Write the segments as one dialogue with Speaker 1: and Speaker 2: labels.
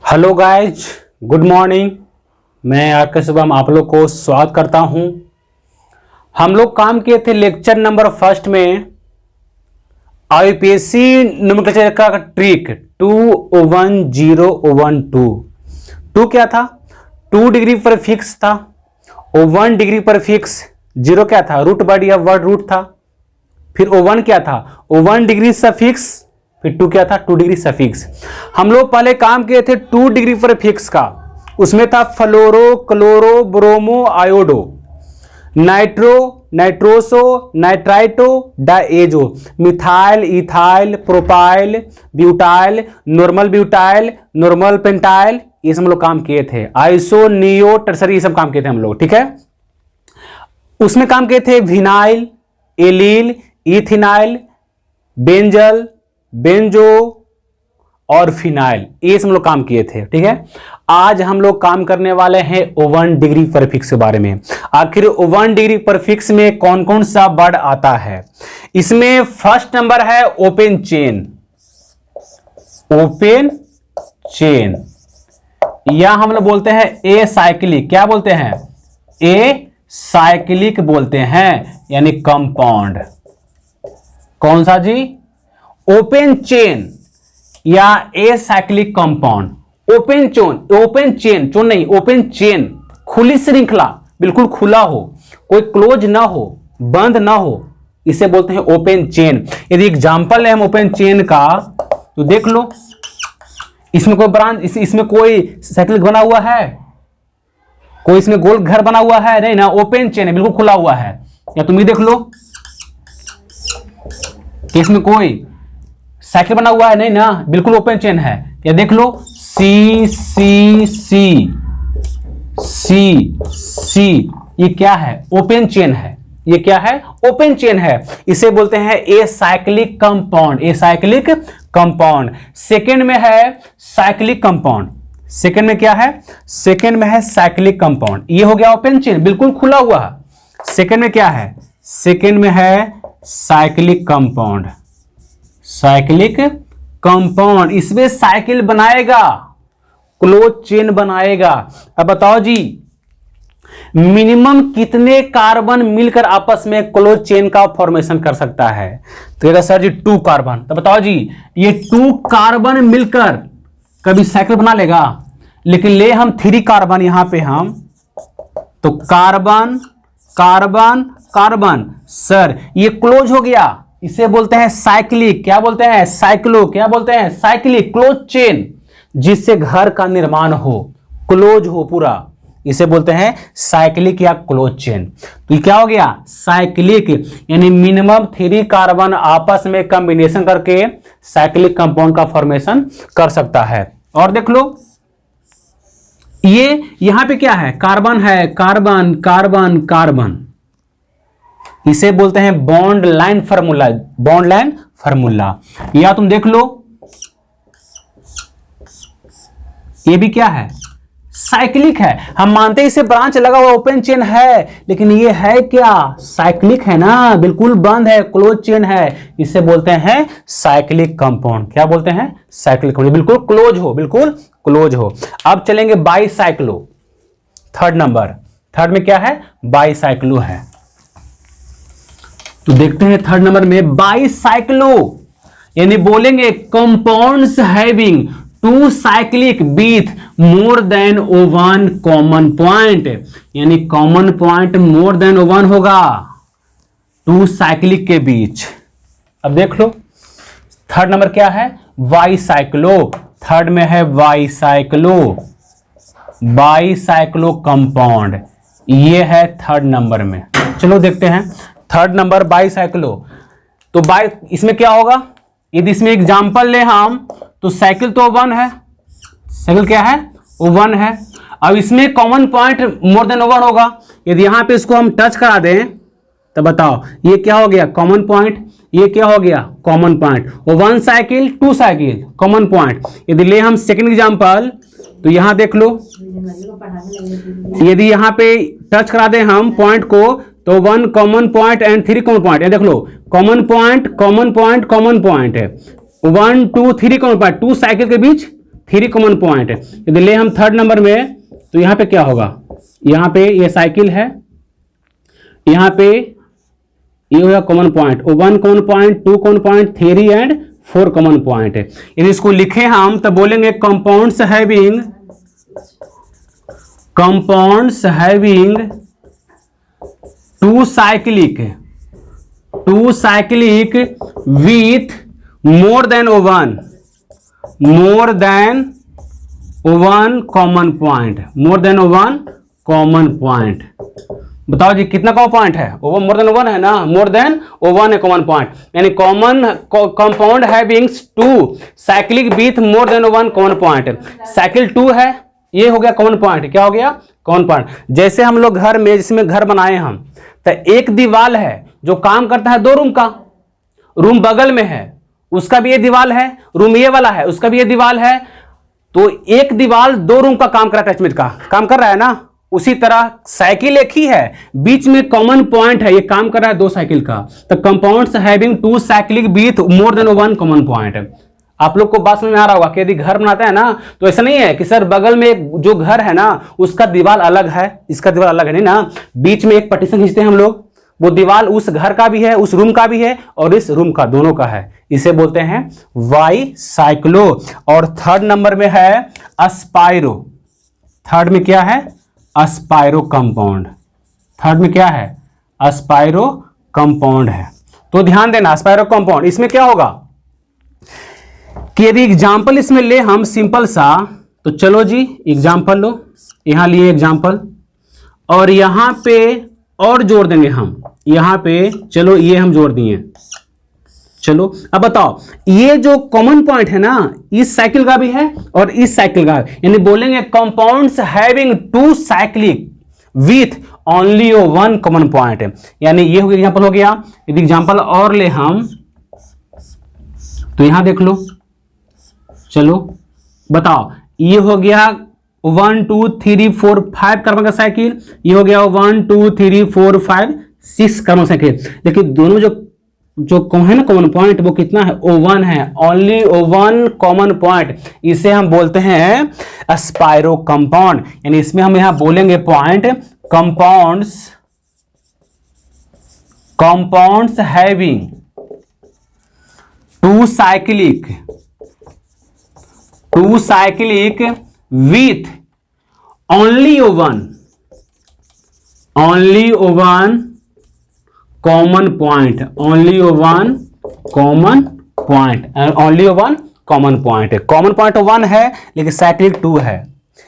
Speaker 1: Hello guys, good morning. मैं आके सुबह आप लोग को स्वागत करता हूं। हम लोग काम किए थे लेक्चर नंबर फर्स्ट में आईपीएससी नोमेनक्लेचर का ट्रिक 21012। टू क्या था? 2 डिग्री पर फिक्स था। 1 डिग्री पर फिक्स। 0 क्या था? रूट वर्ड या वर्ड रूट था। फिर 1 क्या था? 1 डिग्री सफिक्स। फिर 2 क्या था? 2 डिग्री सफिक्स। हम लोग पहले काम किए थे 2 डिग्री पर फिक्स का। उसमें था fluoro, chloro, bromo, iodo, nitro, nitroso, nitrito, diazo, methyl, ethyl, propyl, butyl, normal pentyl. ये सब हम लोग काम किए थे। आइसो, नियो, टर्सरी, ये सब काम किए थे हम लोग। ठीक है। उसमें काम किए थे विनाइल, एलील, इथिनाइल, बेंजल, बेंजो और फिनाइल। ये सब हम लोग काम किए थे। ठीक है। आज हम लोग काम करने वाले हैं 1 डिग्री पर फिक्स के बारे में। आखिर 1 डिग्री पर फिक्स में कौन कौन सा वर्ड आता है? इसमें फर्स्ट नंबर है ओपन चेन। ओपन चेन या हम लोग बोलते हैं ए साइक्लिक। क्या बोलते हैं? ए साइक्लिक बोलते हैं, यानी कंपाउंड। कौन सा जी? ओपन चेन या acyclic compound. Open chain, चोन नहीं, ओपन चेन, खुली श्रृंखला, बिल्कुल खुला हो, कोई क्लोज ना हो, बंद ना हो, इसे बोलते हैं ओपन चेन। यदि एग्जांपल है हम ओपन चेन का तो देख लो। इसमें कोई ब्रांच, इसमें कोई साइक्लिक बना हुआ है? कोई इसमें गोल घर बना हुआ है? नहीं ना, ओपन चेन है, बिल्कुल खुला हुआ है। या तुम ये देख लो कि इसमें कोई साइकिल बना हुआ है? नहीं ना, बिल्कुल ओपन चेन है। या देख लो सी सी सी सी सी, ये क्या है? ओपन चेन है। ये क्या है? ओपन चेन है। इसे बोलते हैं a cyclic compound. A cyclic compound. Second में है साइक्लिक कंपाउंड। सेकेंड में क्या है? सेकेंड में है साइक्लिक कंपाउंड। ये हो गया ओपन चेन, बिल्कुल खुला हुआ है। सेकेंड में क्या है? सेकेंड में है साइक्लिक कंपाउंड। साइक्लिक कंपाउंड, इसमें साइकिल बनाएगा, क्लोज चेन बनाएगा। अब बताओ जी, मिनिमम कितने कार्बन मिलकर आपस में क्लोज चेन का फॉर्मेशन कर सकता है? तो सर जी 2 कार्बन। तो बताओ जी, ये 2 कार्बन मिलकर कभी साइकिल बना लेगा? लेकिन ले हम 3 कार्बन यहां पे हम, तो कार्बन कार्बन कार्बन, सर ये क्लोज हो गया। इसे बोलते हैं साइक्लिक। क्या बोलते हैं? साइक्लो। क्या बोलते हैं? साइक्लिक, क्लोज चेन, जिससे घर का निर्माण हो, क्लोज हो पूरा, इसे बोलते हैं साइक्लिक या क्लोज चेन। तो ये क्या हो गया? साइक्लिक, यानी मिनिमम 3 कार्बन आपस में कॉम्बिनेशन करके साइक्लिक कंपाउंड का फॉर्मेशन कर सकता है। और देख लो, ये यहां पे क्या है? कार्बन है, कार्बन कार्बन कार्बन, इसे बोलते हैं bond line formula. Bond line formula. या तुम देख लो, ये भी क्या है? साइक्लिक है। हम मानते हैं इसे ब्रांच लगा हुआ ओपन चेन है, लेकिन ये है क्या? साइक्लिक है ना, बिल्कुल बंद है, क्लोज चेन है। इसे बोलते हैं साइक्लिक कंपाउंड। क्या बोलते हैं? साइक्लिक कंपाउंड, बिल्कुल क्लोज हो, बिल्कुल क्लोज हो। अब चलेंगे बाईसाइक्लो। Third number. थर्ड में क्या है? बाईसाइक्लो है। तो देखते हैं थर्ड नंबर में बाईसाइक्लो, यानी बोलेंगे compounds having 2 cyclic with more then 1 common point, यानी कॉमन पॉइंट मोर देन 1 होगा 2 साइक्लिक के बीच। अब देख लो थर्ड नंबर क्या है? बाईसाइक्लो। थर्ड में है बाईसाइक्लो, बाईसाइक्लो कंपाउंड, ये है थर्ड नंबर में। चलो देखते हैं थर्ड नंबर बाईसाइक्लो। तो इसमें क्या होगा? यदि इसमें एग्जांपल ले हम, तो साइकिल तो 1 है। साइकिल क्या है? 1 है। अब इसमें कॉमन पॉइंट मोर देन 1 होगा। यदि यहां पे इसको हम टच करा दें तो बताओ ये क्या हो गया? Common point. ये क्या हो गया? Common point. 1 cycle 2 cycle, common point. यदि ले हम सेकंड एग्जांपल, तो यहां देख लो, यदि यहां पे टच करा दें हम पॉइंट को, तो 1 common point and 3 common point. देख लो, common point common point common point है, 1 2 3 कॉमन पॉइंट, 2 साइकिल के बीच 3 कॉमन पॉइंट। यदि ले हम थर्ड नंबर में तो यहाँ पे क्या होगा, यहाँ पे ये साइकिल है, यहाँ पे ये होगा common point, 1 common point, 2 common point, 3 and 4 common point. यदि इसको लिखे हम तो बोलेंगे compounds having two cyclic with more than one common point. बताओ जी कितना कॉमन पॉइंट है, मोर देन 1 है ना, मोर देन 1 है कॉमन पॉइंट, यानी common compound having 2 cyclic with more then 1 common point. Cycle 2 है, ये हो गया कॉमन पॉइंट। क्या हो गया, कॉमन पॉइंट। जैसे हम लोग घर में, जिसमें घर बनाए हम, तो एक दीवार है जो काम करता है 2 रूम का, रूम बगल में है उसका भी ये दीवार है, रूम ये वाला है उसका भी ये दीवार है, तो एक दीवार 2 रूम का काम कर रहा है, अटैचमेंट का काम कर रहा है ना। उसी तरह साइकिल एक ही है, बीच में कॉमन पॉइंट है, ये काम कर रहा है 2 साइकिल का। तो compounds having 2 cyclic with more then 1 common point. आप लोग को बात समझ में आ रहा होगा कि यदि घर बनाते हैं ना तो ऐसा नहीं है कि सर बगल में जो घर है ना उसका दीवार अलग है, इसका दीवार अलग है, नहीं ना, बीच में एक पार्टीशन खींचते हैं हम लोग, वो दीवार उस घर का भी है, उस रूम का भी है और इस रूम का, दोनों का है, इसे बोलते हैं वाई साइक्लो। और थर्ड नंबर में है अस्पायरो। थर्ड में क्या है, अस्पायरो कंपाउंड। थर्ड में क्या है, अस्पायरो कंपाउंड है। तो ध्यान देना, अस्पायरो कंपाउंड, इसमें क्या होगा कि यदि एग्जाम्पल इसमें ले हम सिंपल सा, तो चलो जी एग्जाम्पल लो, यहां लिए एग्जाम्पल और यहां पे और जोड़ देंगे हम, यहां पे चलो ये हम जोड़ दिए। चलो अब बताओ, ये जो कॉमन पॉइंट है ना इस साइकिल का भी है और इस साइकिल का, यानी बोलेंगे compounds having 2 cyclic with only 1 common point. यानी ये हो गया एग्जाम्पल हो गया। यदि एग्जाम्पल और ले हम तो यहां देख लो, चलो बताओ, ये हो गया 1 2 3 4 5 कार्बन का साइकिल, ये हो गया 1 2 3 4 5 6 कार्बन साइकिल। लेकिन दोनों जो है ना कॉमन पॉइंट, वो कितना है, O1 है, ओनली 1 कॉमन पॉइंट। इसे हम बोलते हैं अस्पायरो कंपाउंड। यानी इसमें हम यहां बोलेंगे point compounds having 2 cyclic with only 1 common point, only 1 common point. Common point 1 है लेकिन साइक्लिक 2 है।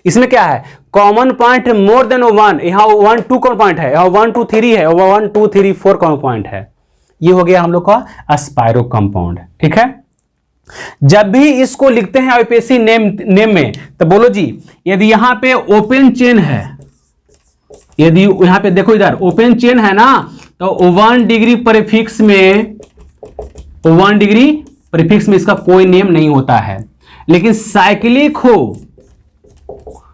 Speaker 1: इसमें क्या है, कॉमन पॉइंट मोर देन 1, यहां 1 2 कॉमन पॉइंट है, यहां 1 2 3 है, 1 2 3 4 कॉमन पॉइंट है। ये हो गया हम लोग का अस्पायरो कंपाउंड। ठीक है, जब भी इसको लिखते हैं आईपीएससी नेम में तो बोलो जी, यदि यहां पे ओपन चेन है, यदि यहां पे देखो इधर ओपन चेन है ना, तो 1 डिग्री प्रीफिक्स में इसका कोई नेम नहीं होता है। लेकिन साइक्लिक हो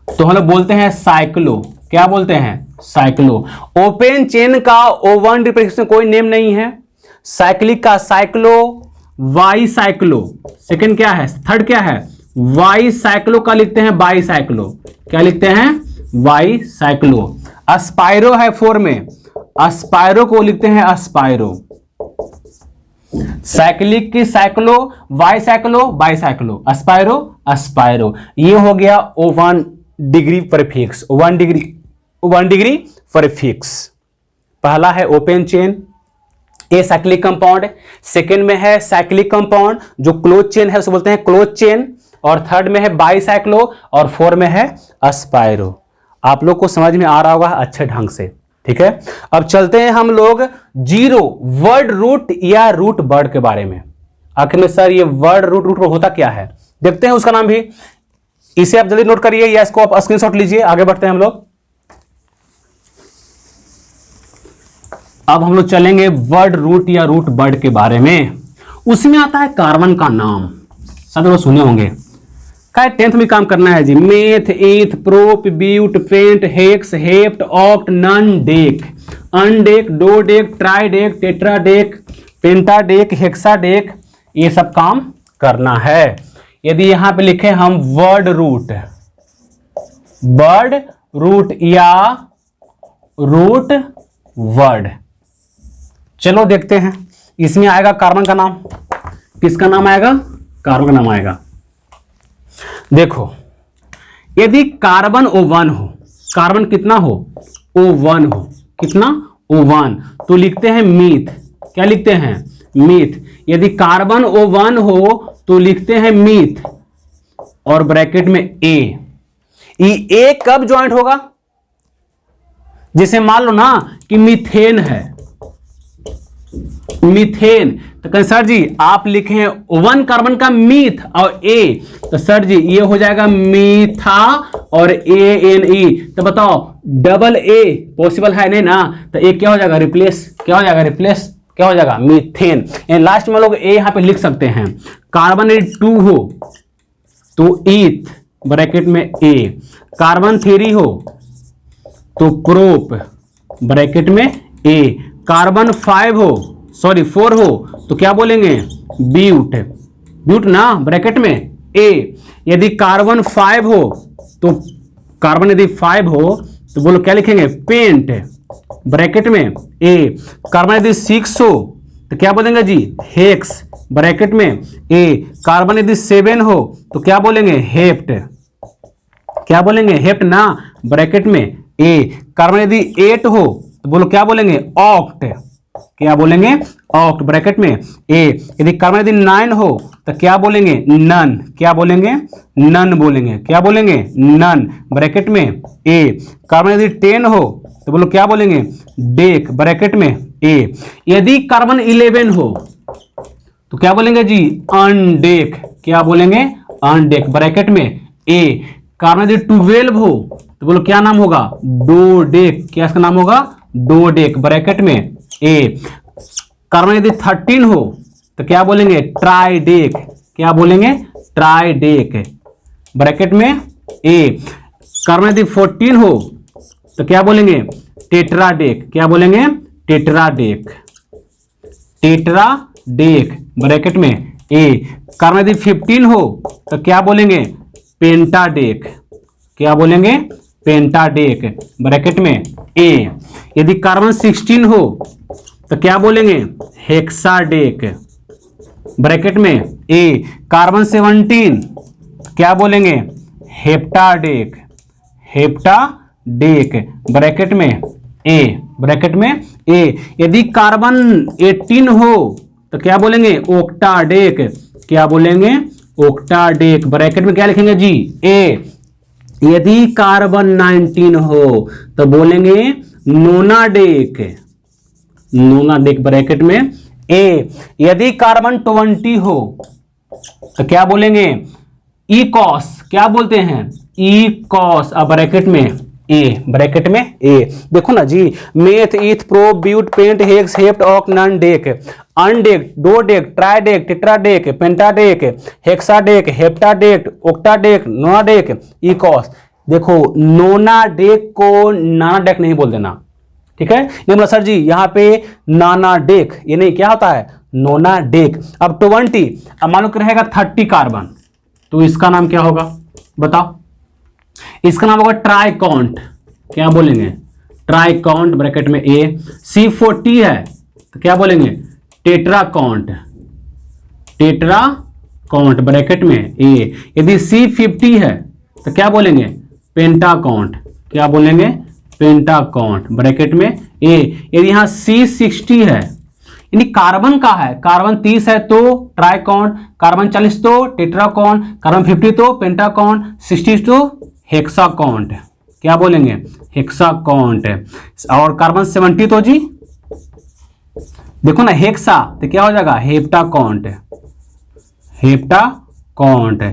Speaker 1: तो हम लोग बोलते हैं साइक्लो। क्या बोलते हैं, साइक्लो। ओपन चेन का 1 डिग्री प्रीफिक्स में कोई नेम नहीं है, साइक्लिक का साइक्लो, वाई साइक्लो। सेकंड क्या है, थर्ड क्या है, वाई साइक्लो का लिखते हैं बाई साइक्लो। क्या लिखते हैं, वाई साइक्लो। अस्पायरो है 4 में, अस्पायरो को लिखते हैं अस्पायरो। साइक्लिक की साइक्लो, वाई साइक्लो, बाई साइक्लो, अस्पायरो। ये हो गया 1 डिग्री प्रीफिक्स, 1 डिग्री प्रीफिक्स। पहला है open chain, a cyclic compound. Second में है साइक्लिक कंपाउंड जो क्लोज चेन है, उसे बोलते हैं क्लोज चेन। और थर्ड में है बाई साइक्लो और 4 में है अस्पायरो। आप लोग को समझ में आ रहा होगा अच्छे ढंग से। ठीक है, अब चलते हैं हम लोग जीरो वर्ड रूट या रूट वर्ड के बारे में। आखिर में सर ये वर्ड रूट होता क्या है, देखते हैं उसका नाम भी। इसे आप जल्दी नोट करिए या इसको आप स्क्रीनशॉट लीजिए। आगे बढ़ते हैं हम लोग। अब हम लोग चलेंगे वर्ड रूट या रूट वर्ड के बारे में। उसमें आता है कार्बन का नाम, सब लोग सुने होंगे। क्या 10th में काम करना है जी, meth, eth, prop, but, pent, hex, hept, oct, non, dec, undec, dodec, tridec, tetradec, pentadec, hexadec, ये सब काम करना है। यदि यहां पे लिखे हम वर्ड रूट या रूट वर्ड, चलो देखते हैं। इसमें आएगा कार्बन का नाम, किसका नाम आएगा? कार्बन का नाम आएगा। देखो, यदि कार्बन O1 हो, कार्बन कितना हो? O1 हो, कितना? O1, तो लिखते हैं मीथ। क्या लिखते हैं? मीथ। यदि कार्बन O1 हो तो लिखते हैं मीथ और ब्रैकेट में ए। ए कब ज्वाइंट होगा? जैसे मान लो ना कि मीथेन है, मीथेन, तो कहें सर जी आप लिखे हैं O1 कार्बन का मीथ और ए, तो सर जी ये हो जाएगा मीथा और ANE, तो बताओ डबल ए पॉसिबल है नहीं ना, तो ए क्या हो जाएगा? रिप्लेस। क्या हो जाएगा? रिप्लेस। क्या हो जाएगा? मीथेन। लास्ट में लोग ए यहां पे लिख सकते हैं। कार्बन 2 हो तो ईथ ब्रैकेट में ए, कार्बन 3 हो तो प्रोप ब्रैकेट में ए, कार्बन 4 हो तो क्या बोलेंगे? ब्यूट, ब्यूट ना ब्रैकेट में ए। यदि कार्बन 5 हो तो कार्बन यदि 5 हो तो बोलो क्या लिखेंगे? पेंट ब्रैकेट में ए। कार्बन यदि 6 हो तो क्या बोलेंगे जी? हेक्स ब्रैकेट में ए। कार्बन यदि 7 हो तो क्या बोलेंगे? हेप्ट। क्या बोलेंगे? हेप्ट ना ब्रैकेट में ए। कार्बन यदि 8 हो तो बोलो क्या बोलेंगे? ऑक्ट। क्या बोलेंगे? ऑक्ट ब्रैकेट में ए। यदि कार्बन यदि 9 हो तो क्या बोलेंगे? नन। क्या बोलेंगे? नन बोलेंगे। क्या बोलेंगे? नन ब्रैकेट में ए। कार्बन यदि 10 हो तो बोलो क्या बोलेंगे? डेक ब्रैकेट में ए। यदि कार्बन 11 हो तो क्या बोलेंगे जी? अनडेक। क्या बोलेंगे? अनडेक ब्रैकेट में ए। कार्बन यदि 12 हो तो बोलो क्या नाम होगा? डोडेक। क्या इसका नाम होगा? डोडेक ब्रैकेट में ए। कार्बन यदि 13 हो तो क्या बोलेंगे? ट्राइडेक। क्या बोलेंगे? ट्राइडेक ब्रैकेट में ए। कार्बन यदि 14 हो तो क्या बोलेंगे? टेट्राडेक। क्या बोलेंगे? टेट्राडेक। टेट्राडेक ब्रैकेट में ए। कार्बन यदि 15 हो तो क्या बोलेंगे? पेंटाडेक। क्या बोलेंगे? पेंटाडेक ब्रैकेट में ए। यदि कार्बन 16 हो तो क्या बोलेंगे? हेक्साडेक ब्रैकेट में ए। कार्बन 17 क्या बोलेंगे? हेप्टाडेक। हेप्टाडेक ब्रैकेट में ए, ब्रैकेट में ए। यदि कार्बन 18 हो तो क्या बोलेंगे? ओक्टाडेक। क्या बोलेंगे? ओक्टाडेक ब्रैकेट में क्या लिखेंगे जी? ए। यदि कार्बन 19 हो तो बोलेंगे नोनाडेक। नोनाडेक ब्रैकेट में ए। यदि कार्बन 20 हो तो क्या बोलेंगे? इकॉस। क्या बोलते हैं? इकॉस अब ब्रैकेट में ए, ब्रैकेट में ए। देखो ना जी, meth, eth, prop, but, pent, hex, hept, oc, non, dec, undec, dodec, tridec, tetradec, pentadec, hexadec, heptadec, octadec, nonadec, icos. देखो नोनाडेक को नानाडेक नहीं बोल देना, ठीक है? नहीं बोला सर जी यहाँ पे नानाडेक, ये नहीं, क्या होता है? नोनाडेक। अब 20, अब मान लो कि रहेगा 30 कार्बन, तो इसका नाम क्या होगा? बताओ। इसका नाम होगा ट्राइकॉन्ट। क्या बोलेंगे? ट्राइकॉन्ट ब्रैकेट में ए। C40 है तो क्या बोलेंगे? टेट्राकॉन्ट। टेट्राकॉन्ट ब्रैकेट में ए। यदि C50 है तो क्या बोलेंगे? पेंटाकॉन्ट। क्या बोलेंगे? पेंटाकॉन्ट ब्रैकेट में ए। यदि यहां C60 है, यानी कार्बन का है, कार्बन 30 है तो ट्राइकॉन्ट, कार्बन 40 तो टेट्राकॉन्ट, कार्बन 50 तो पेंटाकॉन्ट, 60 तो हेक्साकॉन्ट। क्या बोलेंगे? हेक्साकॉन्ट। और कार्बन 70 तो जी देखो ना हेक्सा, तो क्या हो जाएगा? हेप्टाकॉन्ट। हेप्टाकॉन्ट।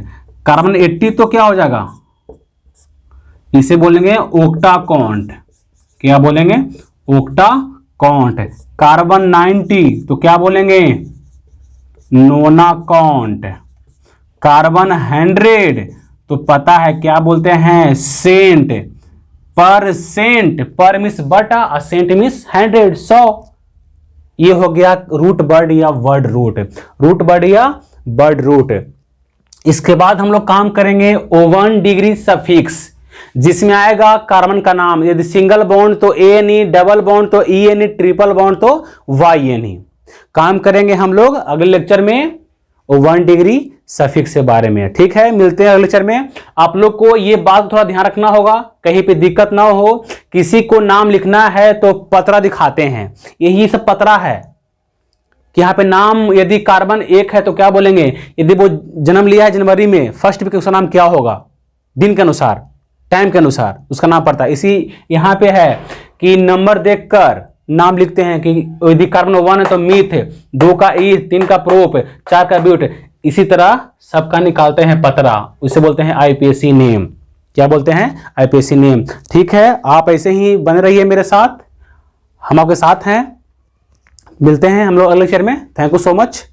Speaker 1: कार्बन 80 तो क्या हो जाएगा? इसे बोलेंगे ओक्टाकॉन्ट। क्या बोलेंगे? ओक्टाकॉन्ट। कार्बन 90 तो क्या बोलेंगे? नोनाकॉन्ट। कार्बन 100 तो पता है क्या बोलते हैं? सेंट। परसेंट, पर मिस बटा, सेंट मिस 100, 100। ये हो गया रूट वर्ड या वर्ड रूट। रूट वर्ड या वर्ड रूट। इसके बाद हम लोग काम करेंगे O1 डिग्री सफिक्स, जिसमें आएगा कार्बन का नाम, यदि सिंगल बॉन्ड तो ANE, डबल बॉन्ड तो ENE, ट्रिपल बॉन्ड तो YNE। काम करेंगे हम लोग अगले लेक्चर में O1 डिग्री सफिक्स के बारे में। ठीक है, मिलते हैं अगले लेक्चर में। आप लोग को ये बात थोड़ा ध्यान रखना होगा, कहीं पे दिक्कत ना हो। किसी को नाम लिखना है तो पतरा दिखाते हैं, यही सब पतरा है कि यहाँ पे नाम, यदि कार्बन 1 है तो क्या बोलेंगे, यदि वो जन्म लिया है जनवरी में, फर्स्ट वीक उसका नाम क्या होगा, दिन के अनुसार, टाइम के अनुसार उसका नाम पड़ता है। इसी यहाँ पे है कि नंबर देखकर नाम लिखते हैं कि यदि कार्बन 1 है तो मीथ, 2 का ईथ, 3 का प्रोप, 4 का ब्यूट, इसी तरह सबका निकालते हैं पतरा, उसे बोलते हैं IPSC नेम। क्या बोलते हैं? IPSC name. ठीक है, आप ऐसे ही बने रहिए मेरे साथ, हम आपके साथ हैं। मिलते हैं हम लोग अगले लेक्चर में। Thank you so much.